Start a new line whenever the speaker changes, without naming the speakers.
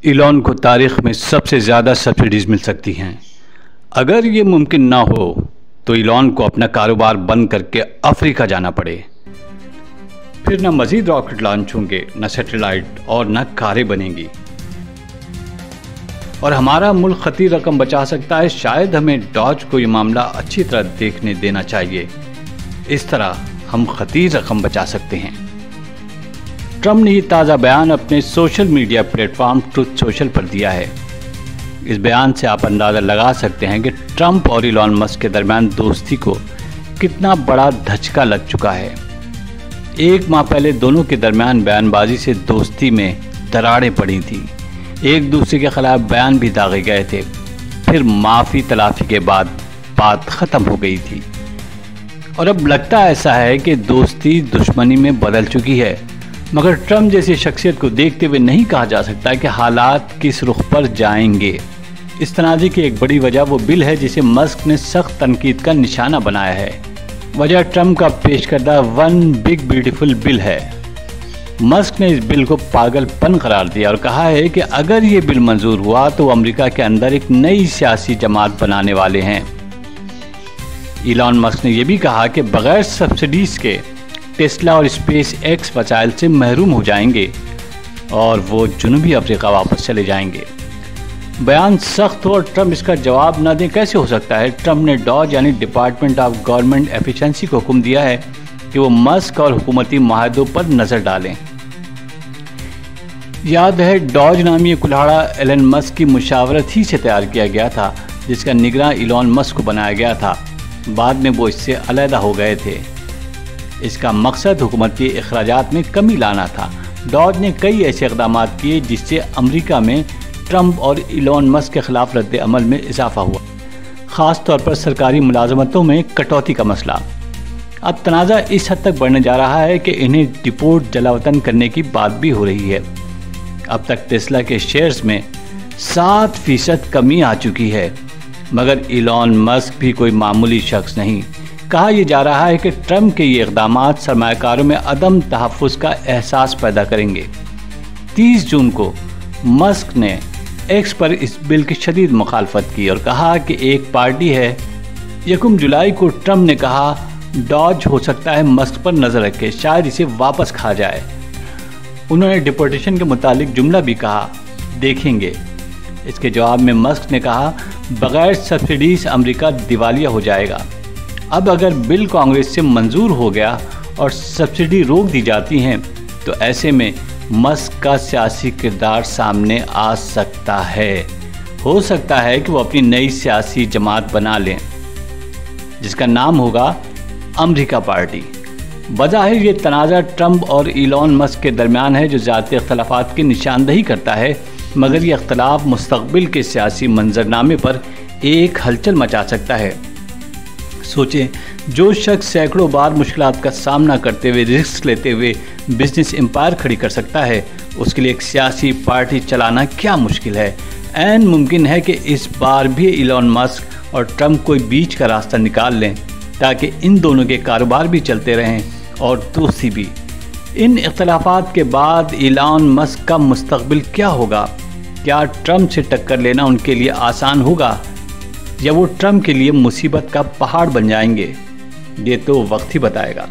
Elon को तारीख में सबसे ज़्यादा सब्सिडीज़ मिल सकती हैं। अगर ये मुमकिन ना हो तो इलॉन को अपना कारोबार बंद करके अफ्रीका जाना पड़े। फिर न मज़ीद रॉकेट लॉन्च होंगे, न सैटेलाइट और न कारें बनेंगी और हमारा मुल्क खतरी रकम बचा सकता है। शायद हमें डॉज को ये मामला अच्छी तरह देखने देना चाहिए। इस तरह हम खतरी रकम बचा सकते हैं। ट्रम्प ने ये ताज़ा बयान अपने social media platform truth social पर दिया है। इस बयान से आप अंदाज़ा लगा सकते हैं कि ट्रम्प और इलॉन मस्क के दरमियान दोस्ती को कितना बड़ा धचका लग चुका है। एक माह पहले दोनों के दरमियान बयानबाजी से दोस्ती में दरारें पड़ी थी। एक दूसरे के खिलाफ बयान भी दागे गए थे। फिर माफ़ी तलाफी के बाद बात ख़त्म हो गई थी और अब लगता ऐसा है कि दोस्ती दुश्मनी में बदल चुकी है। मगर ट्रम्प जैसी शख्सियत को देखते हुए नहीं कहा जा सकता कि हालात किस रुख पर जाएंगे। इस तनाज़े की एक बड़ी वजह वो बिल है जिसे मस्क ने सख्त तनकीद का निशाना बनाया है। वजह ट्रम्प का पेश करदा वन बिग ब्यूटीफुल बिल है। मस्क ने इस बिल को पागलपन करार दिया और कहा है कि अगर ये बिल मंजूर हुआ तो अमेरिका के अंदर एक नई सियासी जमात बनाने वाले हैं। इलॉन मस्क ने यह भी कहा कि बगैर सब्सिडीज के टेस्ला और स्पेस एक्स वसाइल से महरूम हो जाएंगे और वो जनूबी अफ्रीका वापस चले जाएंगे। बयान सख्त हो और ट्रम्प इसका जवाब न दें कैसे हो सकता है। ट्रम्प ने डॉज यानी डिपार्टमेंट ऑफ गवर्नमेंट एफिशिएंसी को हुक्म दिया है कि वो मस्क और हुकूमती माहदों पर नज़र डालें। याद है डॉज नामी कुल्हाड़ा एलन मस्क की मुशावरत ही से तैयार किया गया था, जिसका निगरान इलॉन मस्क को बनाया गया था। बाद में वो इससे अलहदा हो गए थे। इसका मकसद हुकूमती अखराजात में कमी लाना था। डॉज ने कई ऐसे इक़दाम किए जिससे अमेरिका में ट्रम्प और इलॉन मस्क के खिलाफ रद्द अमल में इजाफा हुआ, ख़ास तौर पर सरकारी मुलाजमतों में कटौती का मसला। अब तनाज़ा इस हद तक बढ़ने जा रहा है कि इन्हें डिपोर्ट जलावतन करने की बात भी हो रही है। अब तक टेस्ला के शेयर्स में 7% कमी आ चुकी है, मगर इलॉन मस्क भी कोई मामूली शख्स नहीं। कहा यह जा रहा है कि ट्रम्प के ये इक़दाम सरमायाकारों में अदम तहफ़्फ़ुज़ का एहसास पैदा करेंगे। 30 जून को मस्क ने एक्स पर इस बिल की शदीद मुखालफत की और कहा कि एक पार्टी है। 1 जुलाई को ट्रम्प ने कहा डॉज हो सकता है मस्क पर नज़र रखे, शायद इसे वापस खा जाए। उन्होंने डिपोर्टेशन के मुतालिक जुमला भी कहा, देखेंगे। इसके जवाब में मस्क ने कहा बग़ैर सब्सिडीज़ अमेरिका दिवालिया हो जाएगा। अब अगर बिल कांग्रेस से मंजूर हो गया और सब्सिडी रोक दी जाती हैं तो ऐसे में मस्क का सियासी किरदार सामने आ सकता है। हो सकता है कि वो अपनी नई सियासी जमात बना लें जिसका नाम होगा अमेरिका पार्टी। बज़ाहिर ये तनाज़ा ट्रम्प और इलॉन मस्क के दरमियान है जो ज़ाती इख्तलाफात की निशानदही करता है, मगर ये इख्तलाफ मुस्तक़बिल के सियासी मंजरनामे पर एक हलचल मचा सकता है। सोचें, जो शख्स सैकड़ों बार मुश्किलात का सामना करते हुए रिस्क लेते हुए बिजनेस एम्पायर खड़ी कर सकता है, उसके लिए एक सियासी पार्टी चलाना क्या मुश्किल है। ऐन मुमकिन है कि इस बार भी इलॉन मस्क और ट्रम्प कोई बीच का रास्ता निकाल लें ताकि इन दोनों के कारोबार भी चलते रहें और दोस्ती भी। इन इख्तलाफात के बाद इलॉन मस्क का मुस्तकबिल क्या होगा? क्या ट्रम्प से टक्कर लेना उनके लिए आसान होगा या वो ट्रम्प के लिए मुसीबत का पहाड़ बन जाएंगे? ये तो वक्त ही बताएगा।